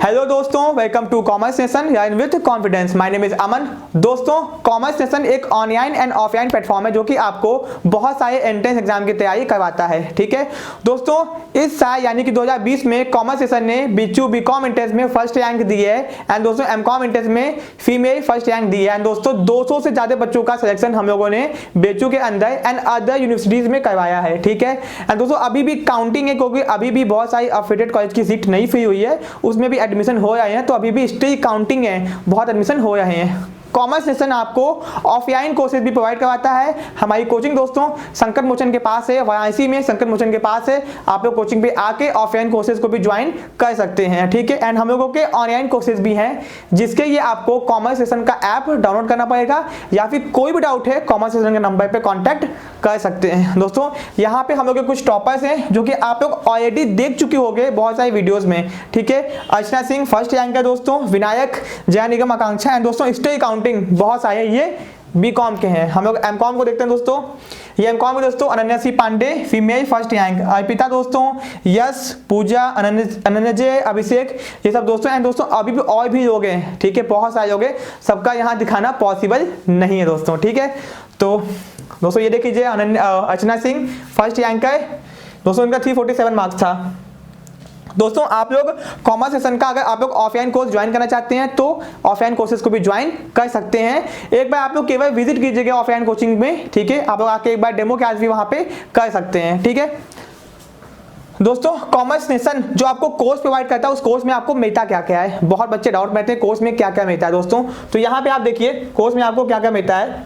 Hello दोस्तों, welcome to commerce nation learn with confidence. My name is Aman. दोस्तों, commerce nation एक online and offline platform है जो कि आपको बहुत सारे एंट्रेंस एग्जाम की तैयारी करवाता है। ठीक है दोस्तों, इस साल यानी कि 2020 में कॉमर्स नेशन ने बीचू बीकॉम एंट्रेंस में फर्स्ट रैंक दी है एंड दोस्तों एमकॉम एंट्रेंस में फीमेल फर्स्ट रैंक दी है। एंड दोस्तों 200 से ज्यादा बच्चों का सिलेक्शन हम लोगों ने बीचू के अंदर एंड अदर यूनिवर्सिटीज में करवाया है। ठीक है, एंड दोस्तों अभी भी काउंटिंग है क्योंकि अभी भी बहुत सारी अफिलिएटेड कॉलेज की सीट नहीं फ्री हुई है, उसमें भी एडमिशन हो रहे हैं, तो अभी भी स्टिल काउंटिंग है, बहुत एडमिशन हो रहे हैं। कॉमर्स नेशन आपको ऑफलाइन कोर्सेज भी प्रोवाइड करवाता है। हमारी कोचिंग दोस्तों संकट मोचन के पास है, वाराणसी में संकट मोचन के पास है। आप लोग कोचिंग पे आके ऑफलाइन कोर्सेज को भी ज्वाइन कर सकते हैं। ठीक है, एंड हम लोगों के ऑनलाइन कोर्सेज भी हैं जिसके लिए आपको कॉमर्स नेशन का ऐप डाउनलोड करना पड़ेगा, या फिर कोई भी डाउट है कॉमर्स नेशन के नंबर पे कॉन्टैक्ट कर सकते हैं। दोस्तों यहाँ पे हम लोग के कुछ टॉपर्स हैं जो कि आप लोग ऑलरेडी देख चुके होंगे बहुत सारी वीडियोस में। ठीक है, अर्चना सिंह फर्स्ट रैंक है दोस्तों, विनायक, जया निगम, आकांक्षा एंड दोस्तों स्टे काउंटिंग बहुत सारे ये बीकॉम के हैं। हम लोग एमकॉम को देखते हैं दोस्तों। ये एमकॉम में दोस्तों Ananya C Pandey female first rank, Arpita दोस्तों, यश, पूजा, अनन्या, अभिषेक, ये सब दोस्तों एंड दोस्तों अभी भी और भी लोग हैं। ठीक है, बहुत सारे लोग हैं, सबका यहाँ दिखाना पॉसिबल नहीं है दोस्तों। ठीक है, तो दोस्तों ये देखिए अर्चना सिंह फर्स्ट रैंक है दोस्तों, इनका 347 मार्क्स था। दोस्तों आप लोग कॉमर्स सेशन का अगर आप लोग ऑफलाइन कोर्स ज्वाइन करना चाहते हैं तो ऑफलाइन कोर्सेज को भी ज्वाइन कर सकते हैं। एक बार आप लोग केवल विजिट कीजिएगा ऑफलाइन कोचिंग में। ठीक है, आप लोग आके एक बार डेमो क्लास भी वहां पे कर सकते हैं। ठीक है दोस्तों, कॉमर्स नेशन जो आपको कोर्स प्रोवाइड करता है उस कोर्स में आपको मिलता क्या क्या है, बहुत बच्चे डाउट में हैं कोर्स में क्या क्या मिलता है दोस्तों। तो यहाँ पे आप देखिए कोर्स में आपको क्या क्या मिलता है।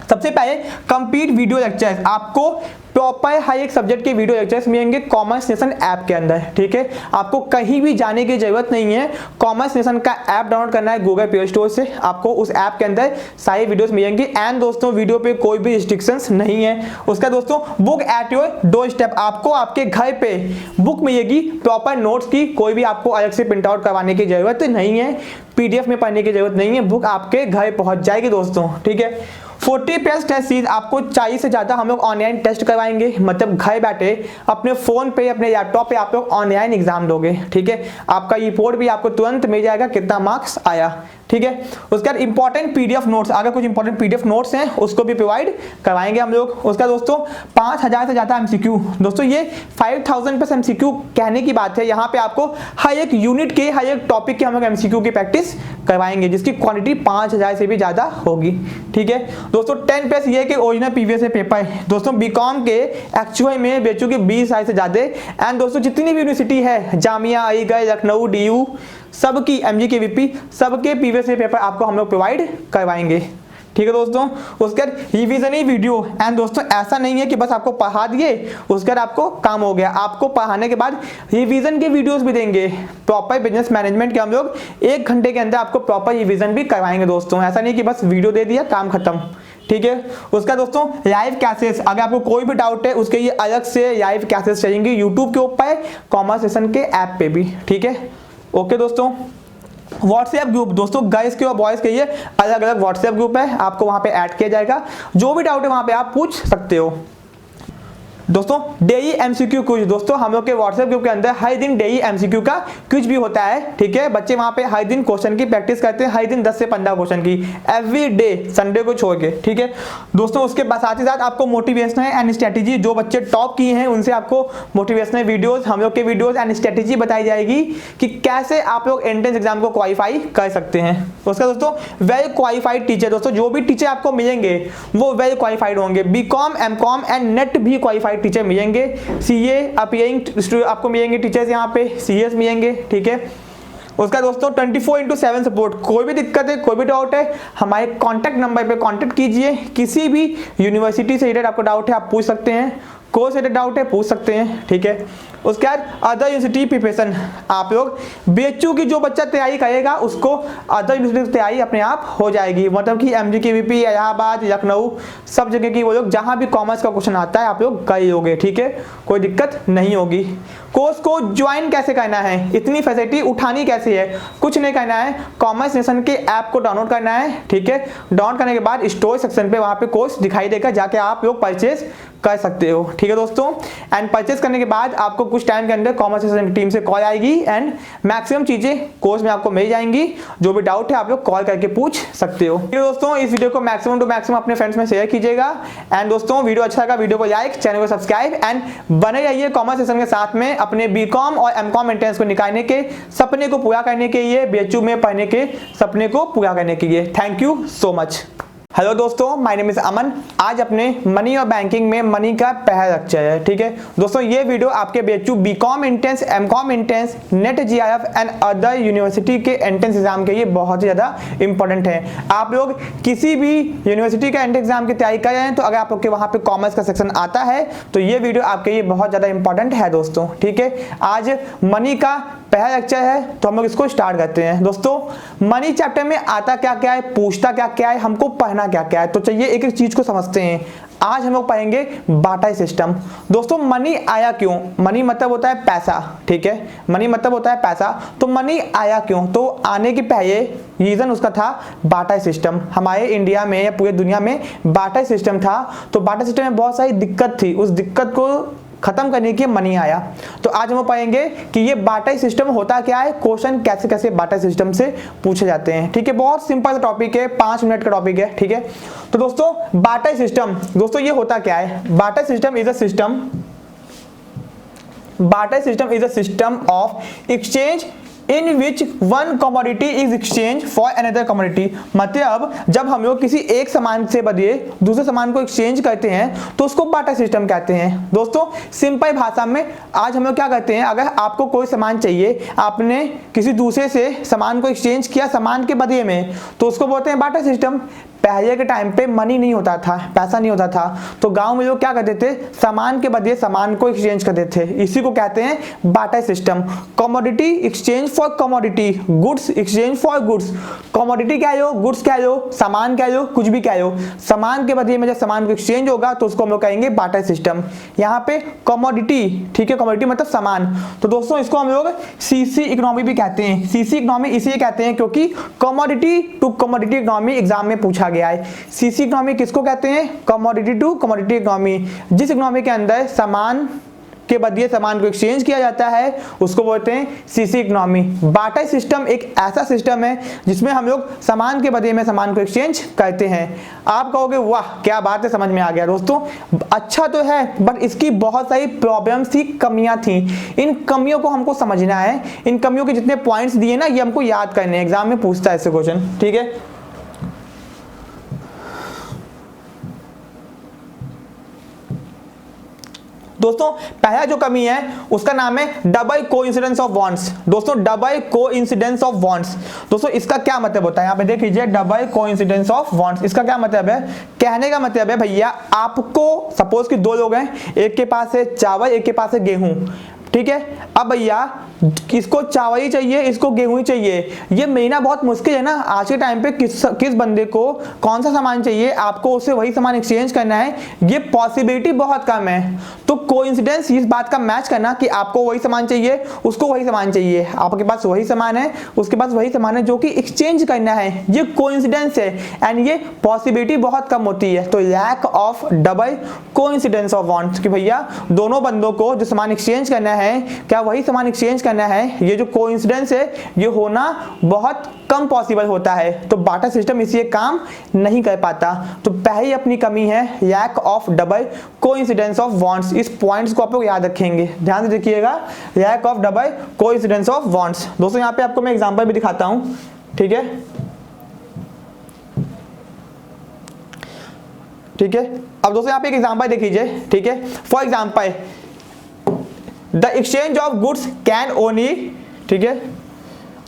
सबसे पहले कंप्लीट वीडियो लेक्चर्स, आपको प्रॉपर हर एक सब्जेक्ट के वीडियो लेक्चर्स मिलेंगे कॉमर्स नेशन ऐप के अंदर। ठीक है, आपको कहीं भी जाने की जरूरत नहीं है। कॉमर्स नेशन का ऐप डाउनलोड करना है गूगल प्ले स्टोर से, आपको उस ऐप के अंदर सारी वीडियोस मिलेंगी एंड दोस्तों वीडियो पे कोई भी रिस्ट्रिक्शंस नहीं है। उसका दोस्तों book at your door step, आपको आपके घर पे बुक मिलेगी प्रॉपर नोट्स की, कोई भी आपको अलग से प्रिंट आउट करवाने की जरूरत नहीं है, पीडीएफ में पढ़ने की जरूरत नहीं है, बुक आपके घर पहुंच जाएगी दोस्तों। ठीक है, 40+ टेस्ट सीरीज, आपको 40 से ज्यादा हम लोग ऑनलाइन टेस्ट करवाएंगे, मतलब घर बैठे अपने फोन पे अपने लैपटॉप पे आप लोग ऑनलाइन एग्जाम दोगे। ठीक है, आपका रिपोर्ट भी आपको तुरंत मिल जाएगा कितना मार्क्स आया। ठीक है, उसके बाद इंपॉर्टेंट पीडीएफ नोट्स, अगर कुछ इंपॉर्टेंट पीडीएफ नोट्स हैं उसको भी प्रोवाइड करवाएंगे हम लोग। उसका दोस्तों 5000 से ज्यादा एमसीक्यू, दोस्तों ये 5000+ एमसीक्यू कहने की बात है, यहाँ पे आपको हर एक यूनिट के हर एक टॉपिक के हम लोग एमसीक्यू की प्रैक्टिस करवाएंगे जिसकी क्वांटिटी 5000 से भी ज्यादा होगी। ठीक है दोस्तों, 10+ ये कि ओरिजिनल प्रीवियस पेपर दोस्तों बीकॉम के एक्चुअल में बेचू के 20 से ज्यादा एंड दोस्तों जितनी भी यूनिवर्सिटी है, जामिया, अलीगढ़, लखनऊ, डीयू, सबकी MGKVP सबके प्रीवियस पेपर आपको हम लोग प्रोवाइड करवाएंगे। ठीक है दोस्तों, उसके बाद रिवीजन ही वीडियो एंड दोस्तों ऐसा नहीं है कि बस आपको पढ़ा दिए उसके बाद आपको काम हो गया, आपको पढ़ाने के बाद रिवीजन के वीडियोस भी देंगे। प्रॉपर बिजनेस मैनेजमेंट के हम लोग 1 घंटे के अंदर आपको प्रॉपर रिवीजन भी करवाएंगे दोस्तों, ऐसा नहीं कि बस वीडियो दे दिया काम खत्म। ठीक है, उसका दोस्तों लाइव क्लासेस, अगर आपको कोई भी डाउट है उसके लिए अलग से लाइव क्लासेस चाहिए यूट्यूब के ऊपर कॉमर्स सेशन के ऐप पे भी। ठीक है, ओके दोस्तों। व्हाट्सएप ग्रुप दोस्तों गर्ल्स के और बॉयज के लिए अलग अलग व्हाट्सएप ग्रुप है, आपको वहां पे ऐड किया जाएगा, जो भी डाउट है वहां पे आप पूछ सकते हो। दोस्तों डेली एमसीक्यू क्विज, दोस्तों हम लोग के व्हाट्सएप ग्रुप के अंदर हर दिन डेली एमसीक्यू का क्विज भी होता है। ठीक है, बच्चे वहां पे हर दिन क्वेश्चन की प्रैक्टिस करते हैं, हर दिन 10 से 15 क्वेश्चन की एवरी डे, संडे को छोड़ के। ठीक है दोस्तों, उसके साथ ही साथ आपको मोटिवेशनल एंड स्ट्रेटेजी, जो बच्चे टॉप किए हैं उनसे आपको मोटिवेशनल वीडियोस, हम लोग के वीडियोस एंड स्ट्रेटेजी बताई जाएगी कि कैसे आप लोग एंट्रेंस एग्जाम को क्वालिफाई कर सकते हैं। उसका दोस्तों वेल क्वालिफाइड टीचर, दोस्तों जो भी टीचर आपको मिलेंगे वो वेल क्वालिफाइड होंगे, बीकॉम, एमकॉम एंड नेट भी क्वालिफाइड टीचर मिलेंगे, सीए आपको मिलेंगे टीचर्स, यहाँ पे सीएस मिलेंगे। ठीक है, उसका दोस्तों 24/7 सपोर्ट, कोई भी दिक्कत है कोई भी डाउट है हमारे कॉन्टैक्ट नंबर पे कॉन्टैक्ट कीजिए, किसी भी यूनिवर्सिटी से रिलेटेड आपको डाउट है आप पूछ सकते हैं, कोर्स से डाउट है पूछ सकते हैं। ठीक है, उसके बाद अदर यूनिवर्सिटी प्रिपरेशन, आप लोग बीएचयू की जो बच्चा तैयारी करेगा उसको अदर यूनिवर्सिटी की तैयारी अपने आप हो जाएगी, मतलब कि MGKVP, इलाहाबाद, लखनऊ सब जगह की वो लोग जहां भी कॉमर्स का क्वेश्चन आता है आप लोग कर लोगे। ठीक है, कोई दिक्कत नहीं होगी। कोर्स को ज्वाइन कैसे करना है, इतनी फैसिलिटी उठानी कैसे है, कुछ नहीं करना है, कॉमर्स नेशन के ऐप को डाउनलोड करना है। ठीक है, डाउनलोड करने के बाद स्टोर सेक्शन पे वहां पे कोर्स दिखाई देगा, जाके आप लोग परचेज कर सकते हो। ठीक है दोस्तों, एंड परचेस करने के बाद आपको कुछ टाइम के अंदर कॉमर्स सेशन की टीम से कॉल आएगी एंड मैक्सिमम चीजें कोर्स में आपको मिल जाएंगी। जो भी डाउट है आप लोग कॉल करके पूछ सकते हो। ठीक है दोस्तों, इस वीडियो को मैक्सिमम टू मैक्सिमम अपने फ्रेंड्स में शेयर कीजिएगा एंड दोस्तों वीडियो अच्छा लगा वीडियो को लाइक, चैनल को सब्सक्राइब एंड बने रहिए कॉमर्स सेशन के साथ में अपने बीकॉम और एमकॉम एंट्रेंस को निकालने के सपने को पूरा करने के लिए, बीएचयू में पढ़ने के सपने को पूरा करने के लिए। Thank you so much. Hello दोस्तों, माय नेम इज अमन। आज अपने मनी और बैंकिंग में मनी का पहला लेक्चर है। ठीक है दोस्तों, ये वीडियो आपके BHU BCom entrance, MCom entrance, NET JRF and other university के एंट्रेंस एग्जाम के लिए बहुत ही ज्यादा इंपॉर्टेंट है। आप लोग किसी भी यूनिवर्सिटी का एंट्रेंस एग्जाम की तैयारी कर रहे हैं तो अगर आप लोग के वहां पे कॉमर्स का सेक्शन आता है तो ये वीडियो आपके लिए बहुत ज्यादा इंपॉर्टेंट है दोस्तों। ठीक है, आज मनी का पहला लेक्चर है तो हम लोग इसको स्टार्ट करते हैं। दोस्तों मनी चैप्टर में आता क्या क्या है, पूछता क्या क्या है, हमको पढ़ना क्या क्या है, तो चलिए एक एक चीज को समझते हैं। आज हम लोग पढ़ेंगे बार्टर सिस्टम। दोस्तों मनी आया क्यों? मनी मतलब होता है पैसा। ठीक है, मनी मतलब होता है पैसा। तो मनी आया क्यों? तो आने के पहले रीजन उसका था बार्टर सिस्टम। हमारे इंडिया में या पूरी दुनिया में बार्टर सिस्टम था, तो बार्टर सिस्टम में बहुत सारी दिक्कत थी, उस दिक्कत को खत्म करने के मनी आया। तो आज हम पाएंगे कि ये बार्टर सिस्टम होता क्या है, क्वेश्चन कैसे कैसे बार्टर सिस्टम से पूछे जाते हैं। ठीक है, बहुत सिंपल टॉपिक है, 5 मिनट का टॉपिक है। ठीक है, तो दोस्तों बार्टर सिस्टम, दोस्तों ये होता क्या है? Barter system is a system of exchange in which one commodity is exchange for another commodity. मतलब जब हम लोग किसी एक सामान से बदले दूसरे सामान को एक्सचेंज करते हैं तो उसको बार्टर सिस्टम कहते हैं। दोस्तों सिंपल भाषा में आज हम लोग क्या करते हैं, अगर आपको कोई सामान चाहिए, आपने किसी दूसरे से सामान को एक्सचेंज किया सामान के बदले में, तो उसको बोलते हैं बार्टर सिस्टम। पहले के टाइम पे मनी नहीं होता था, पैसा नहीं होता था, तो गांव में लोग क्या करते थे, सामान के बदले सामान को एक्सचेंज करते थे। इसी को कहते हैं barter system. Commodity exchange for commodity, goods exchange for goods. Commodity क्या लो, गुड्स क्या लो, सामान क्या लो, कुछ भी क्या लो, सामान के बदले में जब सामान को एक्सचेंज होगा तो उसको हम लोग कहेंगे बार्टर सिस्टम। यहाँ पे कमोडिटी, ठीक है, कमोडिटी मतलब सामान, तो दोस्तों इसको हम लोग सीसी इकोनॉमी भी कहते हैं। सीसी इकोनॉमी इसलिए कहते हैं क्योंकि commodity to commodity economy exam में पूछा गया है। सीसी इकोनॉमी किसको कहते हैं? Commodity to commodity economy. जिस इकोनॉमी के अंदर सामान के बदले सामान को एक्सचेंज किया जाता है उसको बोलते हैं सीसी इकोनॉमी। बार्टर सिस्टम एक ऐसा सिस्टम है जिसमें हम लोग सामान के बदले में सामान को एक्सचेंज करते हैं। आप कहोगे वाह क्या बात है, समझ में आ गया। दोस्तों अच्छा तो है, बट इसकी बहुत सारी प्रॉब्लम्स थी, कमियां थी। इन कमियों को हमको समझना है। इन कमियों के जितने पॉइंट्स दिए ना, ये हमको याद करने हैं, एग्जाम में पूछता है ऐसे क्वेश्चन। ठीक है, दोस्तों पहला जो कमी है उसका नाम है डबल कोइंसिडेंस ऑफ बॉन्ड्स। दोस्तों डबल कोइंसिडेंस ऑफ बॉन्ड्स, दोस्तों इसका क्या मतलब होता है? यहाँ पे देख लीजिए, डबल कोइंसिडेंस ऑफ बॉन्ड्स, इसका क्या मतलब है? कहने का मतलब है भैया, आपको सपोज कि 2 लोग हैं, एक के पास है चावल, एक के पास है गेहूं। ठीक है, अब भैया किसको चावल ही चाहिए, इसको गेहूं ही चाहिए, ये महीना बहुत मुश्किल है ना। आज के टाइम पे किस बंदे को कौन सा सामान चाहिए, आपको उससे वही सामान एक्सचेंज करना है, ये पॉसिबिलिटी बहुत कम है। तो कोइंसिडेंस इस बात का मैच करना कि आपको वही सामान चाहिए, उसको वही सामान चाहिए, आपके पास वही सामान है, उसके पास वही सामान है, जो कि एक्सचेंज करना है, ये कोइंसिडेंस है एंड ये पॉसिबिलिटी बहुत कम होती है। तो lack of double coincidence of bonds, कि भैया दोनों बंदों को जो सामान एक्सचेंज करना है, क्या वही सामान एक्सचेंज करना है, ये जो कोइंसिडेंस है ये होना बहुत कम पॉसिबल होता है। तो बार्टर सिस्टम इसलिए काम नहीं कर पाता। तो पहली अपनी कमी है lack of double coincidence of bonds. इस पॉइंट्स को आप लोग याद रखेंगे, ध्यान से देखिएगा, lack of double coincidence of bonds. दोस्तों यहाँ पे आपको मैं एग्जांपल भी दिखाता हूं। ठीक है, ठीक है, अब दोस्तों यहाँ पे एक एग्जांपल देख लीजिए। ठीक है, for example the exchange of goods can only, ठीक है,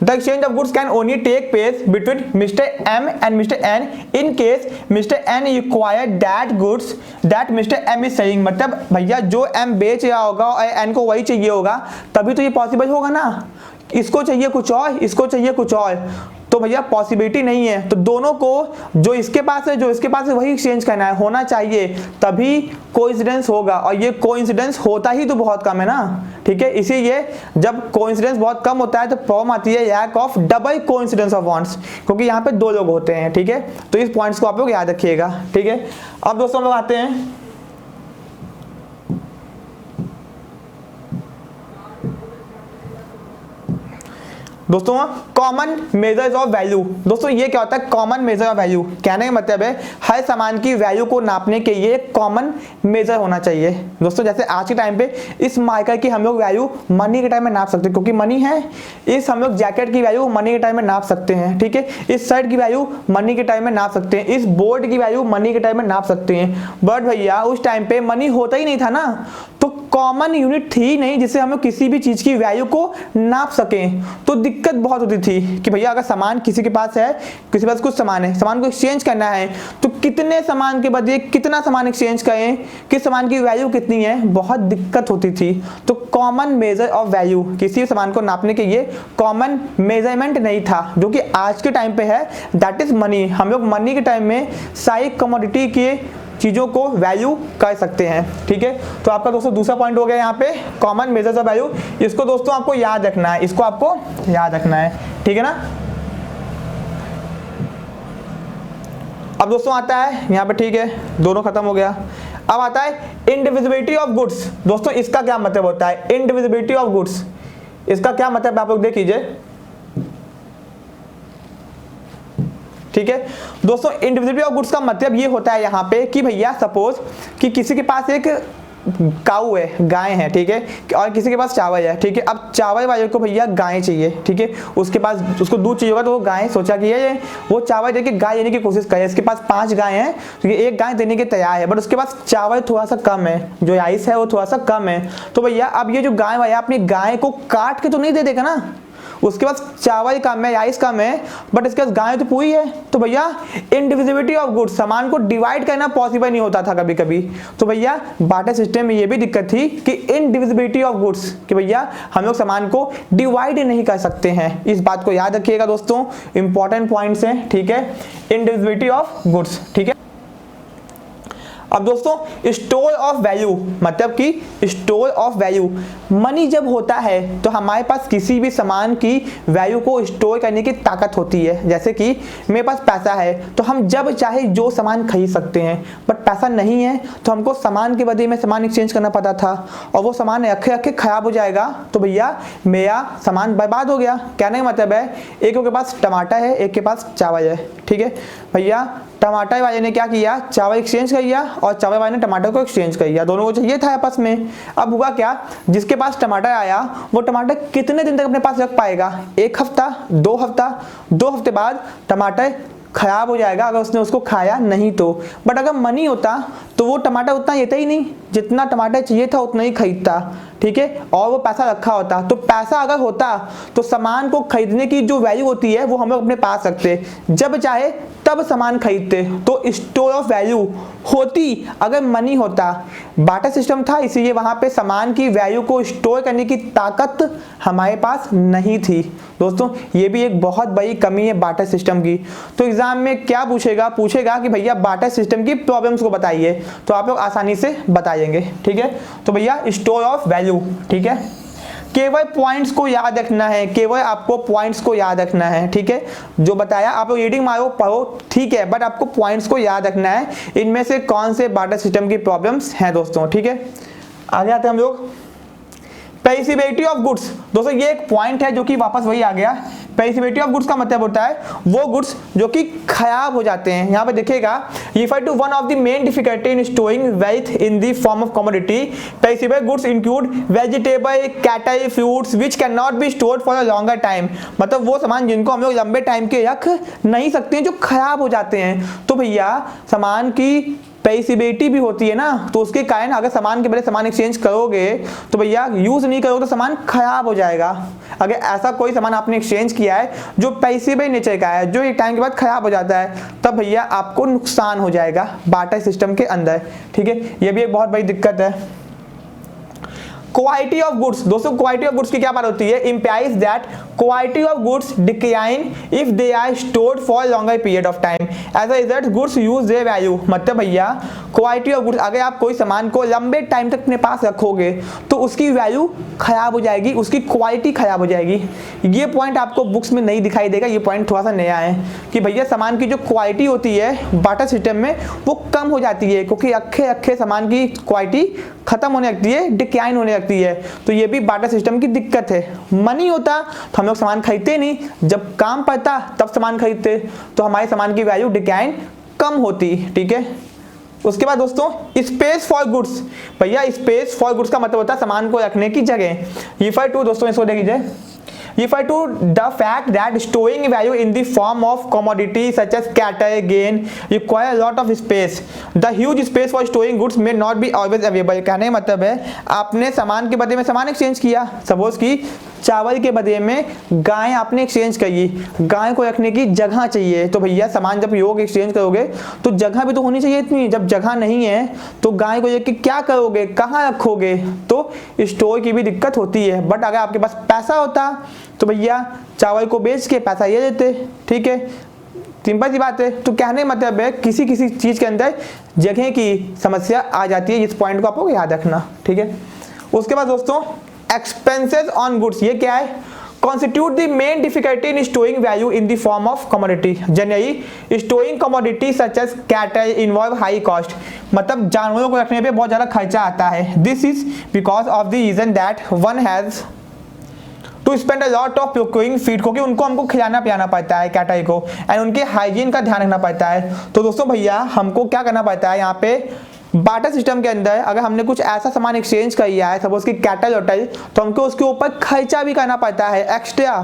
the exchange of goods can only take place between Mister M and Mister N in case Mister N require that goods that Mister M is selling. मतलब भैया जो M बेच रहा होगा और N को वही चाहिए होगा, तभी तो ये पॉसिबल होगा ना। इसको चाहिए कुछ और, इसको चाहिए कुछ और, तो भैया पॉसिबिलिटी नहीं है। तो दोनों को, जो इसके पास है जो इसके पास है, वही एक्सचेंज करना है, होना चाहिए, तभी कोइंसिडेंस होगा। और ये कोइंसिडेंस होता ही तो बहुत कम है ना। ठीक है, इसीलिए जब कोइंसिडेंस बहुत कम होता है तो प्रॉब्लम आती है lack of double coincidence of bonds, क्योंकि यहाँ पे 2 लोग होते हैं। ठीक है, तो इस पॉइंट्स को आप लोग याद रखिएगा। ठीक है, अब दोस्तों हम लोग आते हैं दोस्तों कॉमन मेजर्स ऑफ वैल्यू। दोस्तों ये क्या होता है कॉमन मेजर ऑफ वैल्यू? कहने का मतलब है हर सामान की वैल्यू को नापने के लिए कॉमन मेजर होना चाहिए। दोस्तों जैसे आज के टाइम पे इस मार्कर की हम लोग वैल्यू मनी के टाइम में नाप सकते हैं क्योंकि मनी है। इस हम लोग जैकेट की वैल्यू मनी के टाइम में नाप सकते हैं, ठीक है। इस शर्ट की वैल्यू मनी के टाइम में नाप सकते हैं, इस बोर्ड की वैल्यू मनी के टाइम में नाप सकते हैं। बट भैया उस टाइम पे मनी होता ही नहीं था ना, तो कॉमन यूनिट थी ही नहीं जिससे हम लोग किसी भी चीज की वैल्यू को नाप सकें। तो दिक्कत बहुत होती थी कि भैया अगर सामान किसी के पास है, किसी के पास कुछ सामान है, सामान को एक्सचेंज करना है तो कितने सामान के बदले कितना सामान एक्सचेंज करें, किस सामान की वैल्यू कितनी है, बहुत दिक्कत होती थी। तो कॉमन मेजर ऑफ वैल्यू, किसी सामान को नापने के लिए कॉमन मेजरमेंट नहीं था जो कि आज के टाइम पे है, दैट इज मनी। हम लोग मनी के टाइम में सारी कमोडिटी के चीजों को वैल्यू कर सकते हैं, ठीक है। तो आपका दोस्तों दूसरा पॉइंट हो गया यहाँ पे कॉमन मेजर्स ऑफ वैल्यू। इसको दोस्तों आपको याद रखना है, इसको आपको याद रखना है, ठीक है ना। अब दोस्तों आता है यहाँ पे, ठीक है, दोनों खत्म हो गया। अब आता है इंडिविजिबिलिटी ऑफ गुड्स। दोस्तों इसका क्या मतलब होता है इंडिविजिबिलिटी ऑफ गुड्स? इसका क्या मतलब आप लोग देख लीजिए, ठीक है। दोस्तों इंडिविजिबिलिटी ऑफ गुड्स का मतलब ये होता है यहाँ पे कि भैया सपोज कि किसी के पास एक काऊ है, गाय है, ठीक है, और किसी के पास चावल है, ठीक है। अब चावल वाले को भैया गाय चाहिए, ठीक है, उसके पास उसको दूध चाहिए होगा तो वो गाय सोचा कि ये वो चावल देके गाय देने की कोशिश करे। इसके पास 5 गाय हैं तो ये एक गाय देने के तैयार है, बट उसके पास चावल थोड़ा सा कम है, जो राइस है वो थोड़ा सा कम है। तो भैया अब ये जो गाय वाला अपनी गाय को काट के तो नहीं दे देगा ना, उसके पास चावल कम है, राइस कम है, बट इसके पास गाय तो पूरी है। तो भैया इंडिविजिबिलिटी ऑफ गुड्स, सामान को डिवाइड करना पॉसिबल नहीं होता था कभी कभी। तो भैया बार्टर सिस्टम में ये भी दिक्कत थी कि इंडिविजिबिलिटी ऑफ गुड्स, कि भैया हम लोग सामान को डिवाइड नहीं कर सकते हैं। इस बात को याद रखिएगा दोस्तों, इंपॉर्टेंट पॉइंट्स हैं, ठीक है, इंडिविजिबिलिटी ऑफ गुड्स, ठीक है। अब दोस्तों स्टोर ऑफ वैल्यू, मतलब कि स्टोर ऑफ वैल्यू, मनी जब होता है तो हमारे पास किसी भी सामान की वैल्यू को स्टोर करने की ताकत होती है। जैसे कि मेरे पास पैसा है तो हम जब चाहे जो सामान खरीद सकते हैं, बट पैसा नहीं है तो हमको सामान के बदले में सामान एक्सचेंज करना पड़ता था और वो सामान रखे रखे खराब हो जाएगा तो भैया मेरा सामान बर्बाद हो गया। कहने का मतलब है एक के पास टमाटर है, एक के पास चावल है, ठीक है। भैया टमाटर वाले ने क्या किया, चावल एक्सचेंज कर दिया और चावल वाले ने टमाटर को एक्सचेंज कर दिया, दोनों को चाहिए था आपस में। अब हुआ क्या, जिसके पास टमाटर आया वो टमाटर कितने दिन तक अपने पास रख पाएगा, 1 हफ्ता, 2 हफ्ता, 2 हफ्ते बाद टमाटर खराब हो जाएगा अगर उसने उसको खाया नहीं तो। बट अगर मनी होता तो वो टमाटर उतना लेता ही नहीं, जितना टमाटर चाहिए था उतना ही खरीदता, ठीक है, और वो पैसा रखा होता। तो पैसा अगर होता तो सामान को खरीदने की जो वैल्यू होती है वो हम लोग अपने पास रखते, जब चाहे तब सामान खरीदते। तो स्टोर ऑफ वैल्यू होती अगर मनी होता। बार्टर सिस्टम था इसीलिए वहां पे सामान की वैल्यू को स्टोर करने की ताकत हमारे पास नहीं थी। दोस्तों ये भी एक बहुत बड़ी कमी है बार्टर सिस्टम की। तो एग्जाम में क्या पूछेगा कि भैया बार्टर सिस्टम की प्रॉब्लम्स को बताइए, तो आप लोग आसानी से बताएंगे, ठीक है। तो भैया स्टोर ऑफ वैल्यू, ठीक है, केवल पॉइंट्स को याद रखना है, केवल आपको पॉइंट्स को याद रखना है, ठीक है। जो बताया आप लोग रीडिंग मारो पढ़ो, ठीक है, बट आपको पॉइंट्स को याद रखना है, इनमें से कौन से बार्टर सिस्टम की प्रॉब्लम्स हैं दोस्तों, ठीक है। आगे आते हैं हम लोग पेरिसेबिलिटी ऑफ गुड्स। दोस्तों ये एक पॉइंट है जो कि वापस वही आ गया। पेरिसेबिलिटी ऑफ गुड्स का मतलब होता है वो गुड्स जो कि खराब हो जाते हैं। यहाँ पे देखिएगा refer to one of the main difficulty in storing wealth in the form of commodity. Perishable goods include vegetable, cattle, fruits which can not be stored for a longer time. मतलब वो सामान जिनको हम लोग लंबे टाइम के रख नहीं सकते हैं, जो खराब हो जाते हैं। तो भैया सामान की पेरिसेबिलिटी भी होती है ना, तो उसके कारण अगर सामान के बदले सामान एक्सचेंज करोगे तो भैया यूज नहीं करोगे तो सामान खराब हो जाएगा। अगर ऐसा कोई सामान आपने एक्सचेंज किया है जो पेरिसेबल नेचर का है, जो एक टाइम के बाद खराब हो जाता है, तब भैया आपको नुकसान हो जाएगा बार्टर सिस्टम के अंदर, ठीक है। ये भी एक बहुत बड़ी दिक्कत है। क्वालिटी ऑफ गुड्स, दोस्तों क्वालिटी ऑफ गुड्स की क्या बात होती है, implies that quality of goods decline if they are stored for longer period of time, as a result goods use their value. मतलब भैया क्वालिटी ऑफ गुड्स, अगर आप कोई सामान को लंबे टाइम तक अपने पास रखोगे तो उसकी वैल्यू खराब हो जाएगी, उसकी क्वालिटी खराब हो जाएगी। ये पॉइंट आपको बुक्स में नहीं दिखाई देगा, ये पॉइंट थोड़ा सा नया है कि भैया सामान की जो क्वालिटी होती है बार्टर सिस्टम में वो कम हो जाती है, क्योंकि अक्खे सामान की क्वालिटी खत्म होने लगती है, डिक्लाइन होने लगती है। तो ये भी बार्टर सिस्टम की दिक्कत है। मनी होता तो हम लोग सामान खरीदते नहीं, जब काम पड़ता तब सामान खरीदते, तो हमारे सामान की वैल्यू डिक्लाइन कम होती। ठीक है। उसके बाद दोस्तों स्पेस फॉर गुड्स, भैया स्पेस फॉर गुड्स का मतलब होता है सामान को रखने की जगह। रिफर टू दोस्तों इसको देख लीजिए, refer to the fact that storing value in the form of commodity such as cattle gain require a lot of space. The huge space for storing goods may not be always available. कहने का मतलब है आपने सामान के बदले में सामान एक्सचेंज किया, सपोज की चावल के बदले में गाय आपने एक्सचेंज करी, गाय को रखने की जगह चाहिए, तो भैया सामान जब योग एक्सचेंज करोगे तो जगह भी तो होनी चाहिए इतनी। जब जगह नहीं है तो गाय को लेके क्या करोगे, कहाँ रखोगे, तो स्टोर की भी दिक्कत होती है। बट अगर आपके पास पैसा होता तो भैया चावल को बेच के पैसा ये देते। ठीक है, सिंपल सी बात है। तो कहने मतलब है किसी किसी चीज के अंदर जगह की समस्या आ जाती है, इस पॉइंट को आपको याद रखना। ठीक है। उसके बाद दोस्तों एक्सपेंसेस ऑन गुड्स, ये क्या है, constitute the main difficulty in storing value in the form of commodity. Generally storing commodity such as cattle involve high cost, मतलब जानवरों को रखने पे बहुत ज़्यादा खर्चा आता है। This is because of the reason that one has to spend a lot of procuring feed, क्योंकि उनको हमको खिलाना पिलाना पड़ता है कैटल को, एंड उनके हाइजीन का ध्यान रखना पड़ता है। तो दोस्तों भैया हमको क्या करना पड़ता है यहाँ पे बार्टर सिस्टम के अंदर, अगर हमने कुछ ऐसा सामान एक्सचेंज किया है सपोज कि कैटल वोटल, तो हमको उसके ऊपर खर्चा भी करना पड़ता है एक्स्ट्रा।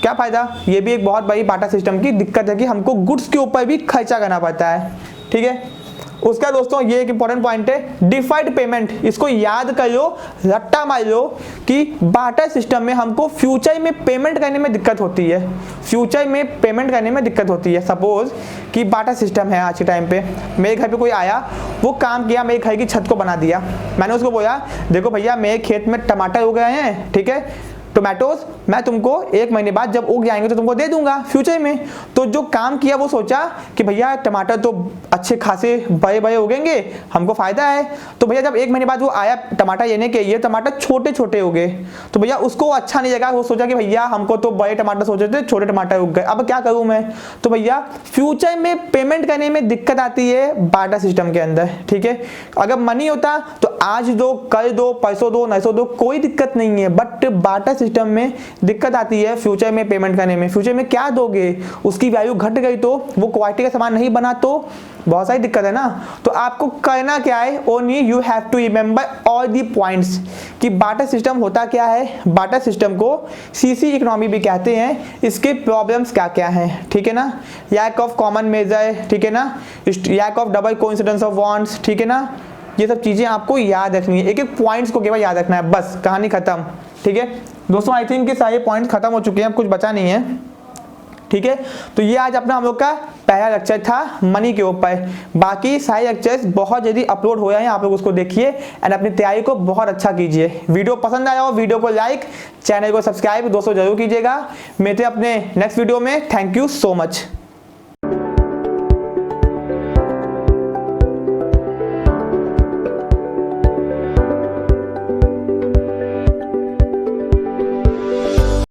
क्या फायदा, ये भी एक बहुत बड़ी बार्टर सिस्टम की दिक्कत है कि हमको गुड्स के ऊपर भी खर्चा करना पड़ता है। ठीक है। उसका दोस्तों ये एक इंपॉर्टेंट पॉइंट है डिफर्ड पेमेंट, इसको याद कर लो, रट्टा मार लो कि बार्टर सिस्टम में हमको फ्यूचर में पेमेंट करने में दिक्कत होती है। फ्यूचर में पेमेंट करने में दिक्कत होती है। सपोज कि बार्टर सिस्टम है आज के टाइम पे, मेरे घर पे कोई आया, वो काम किया, मेरे घर की छत को बना दिया, मैंने उसको बोला देखो भैया मेरे खेत में टमाटर उग गए हैं, ठीक है, टोमेटोज, मैं तुमको 1 महीने बाद जब उग जाएंगे तो तुमको दे दूंगा फ्यूचर में। तो जो काम किया वो सोचा कि भैया टमाटर तो अच्छे खासे बड़े बड़े उगेंगे, हमको फायदा है। तो भैया जब 1 महीने बाद वो आया टमाटर लेने के, ये टमाटर छोटे छोटे उगे, तो भैया उसको अच्छा नहीं लगा, वो सोचा कि भैया हमको तो बड़े टमाटर सोचे थे, छोटे टमाटर उग गए, अब क्या करूँ मैं। तो भैया फ्यूचर में पेमेंट करने में दिक्कत आती है बार्टर सिस्टम के अंदर। ठीक है। अगर मनी होता तो आज दो, कल दो, पैसों दो, नैसों दो, कोई दिक्कत नहीं है। बट बार्टर सिस्टम में दिक्कत आती है फ्यूचर में पेमेंट करने में। फ्यूचर में क्या दोगे, उसकी वैल्यू घट गई तो, वो क्वालिटी का सामान नहीं बना तो बहुत सारी दिक्कत है ना। तो आपको करना क्या है, only you have to remember all the points कि बार्टर सिस्टम होता क्या है। बार्टर सिस्टम को सीसी इकोनॉमी भी कहते हैं। इसके प्रॉब्लम्स क्या क्या हैं, ठीक है ना, लैक ऑफ कॉमन मेजर, ठीक है ना, lack of double coincidence of wants, ठीक है ना, ये सब चीजें आपको याद रखनी है। एक एक पॉइंट्स को केवल याद रखना है, बस कहानी खत्म। ठीक है दोस्तों, आई थिंक कि सारे पॉइंट्स खत्म हो चुके हैं, अब कुछ बचा नहीं है। ठीक है, तो ये आज अपना हम लोग का पहला लेक्चर था मनी के ऊपर। बाकी सारे लेक्चर्स बहुत जल्दी अपलोड हो रहे हैं, आप लोग उसको देखिए एंड अपनी तैयारी को बहुत अच्छा कीजिए। वीडियो पसंद आया हो वीडियो को लाइक, चैनल को सब्सक्राइब दोस्तों जरूर कीजिएगा। मिलते हैं अपने नेक्स्ट वीडियो में। Thank you so much.